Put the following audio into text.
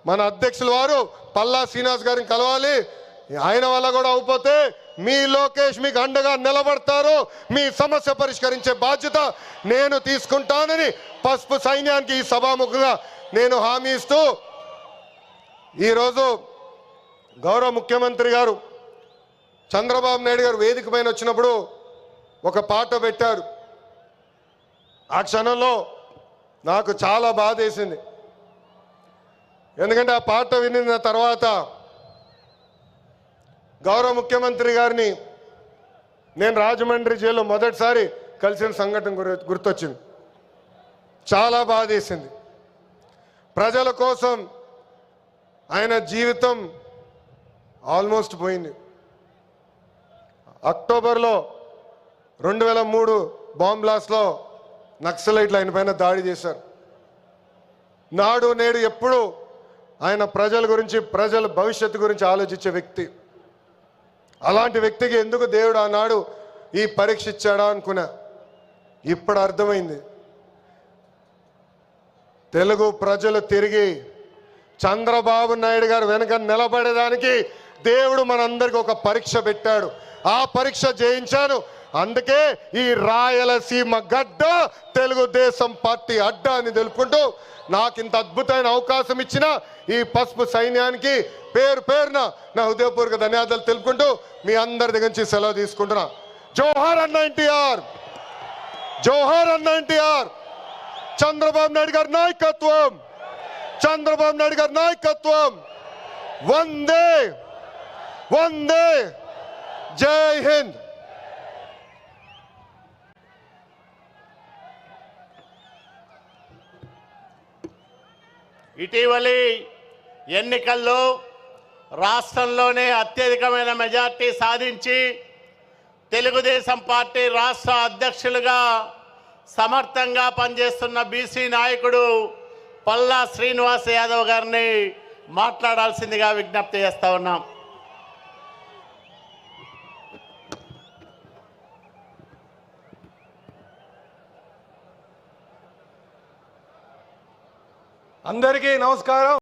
మన అధ్యక్షుల వారు పల్లా శ్రీనివాస్ గారిని కలవాలి. ఆయన వల్ల కూడా అయిపోతే మీ లోకేష్ మీకు అండగా నిలబడతారు. మీ సమస్య పరిష్కరించే బాధ్యత నేను తీసుకుంటానని పసుపు సైన్యానికి ఈ సభాముఖంగా నేను హామీ ఇస్తూ, ఈరోజు గౌరవ ముఖ్యమంత్రి గారు చంద్రబాబు నాయుడు గారు వేదిక పైన వచ్చినప్పుడు ఒక పాట పెట్టారు. ఆ క్షణంలో నాకు చాలా బాధ వేసింది. ఎందుకంటే ఆ పాట వినిన తర్వాత గౌరవ ముఖ్యమంత్రి గారిని నేను రాజమండ్రి జైల్లో మొదటిసారి కలిసిన సంఘటన గుర్తొచ్చింది. చాలా బాధ వేసింది. ప్రజల కోసం ఆయన జీవితం ఆల్మోస్ట్ పోయింది. అక్టోబర్లో 2003 బాంబ్ బ్లాస్ట్లో నక్సలైట్లు ఆయన పైన దాడి చేశారు. నాడు నేడు ఎప్పుడు ఆయన ప్రజల గురించి, ప్రజల భవిష్యత్తు గురించి ఆలోచించే వ్యక్తి. అలాంటి వ్యక్తికి ఎందుకు దేవుడు ఆనాడు ఈ పరీక్ష ఇచ్చాడా అనుకున్నా. ఇప్పుడు అర్థమైంది. తెలుగు ప్రజలు తిరిగి చంద్రబాబు నాయుడు గారు వెనక నిలబడేదానికి దేవుడు మనందరికీ ఒక పరీక్ష పెట్టాడు. ఆ పరీక్ష జయించాను. అందుకే ఈ రాయలసీమ గడ్డ తెలుగుదేశం పార్టీ అడ్డ అని తెలుపుకుంటూ, నాకు ఇంత అద్భుతమైన అవకాశం ఇచ్చిన ఈ పసుపు సైన్యానికి పేరు పేరున నా హృదయపూర్వక ధన్యవాదాలు తెలుపుకుంటూ మీ అందరి దగ్గర నుంచి సెలవు తీసుకుంటున్నా. జోహార్ అన్న ఎన్టీఆర్, జోహార్ అన్న ఎన్టీఆర్. చంద్రబాబు నాయుడు గారి నాయకత్వం, చంద్రబాబు నాయుడు గారి నాయకత్వం. వందే వందే, జై హింద్. ఇటీవలి ఎన్నికల్లో రాష్ట్రంలోనే అత్యధికమైన మెజార్టీ సాధించి తెలుగుదేశం పార్టీ రాష్ట్ర అధ్యక్షులుగా సమర్థంగా పనిచేస్తున్న బీసీ నాయకుడు పల్లా శ్రీనివాస్ యాదవ్ గారిని మాట్లాడాల్సిందిగా విజ్ఞప్తి చేస్తా ఉన్నాం. అందరికీ నమస్కారం.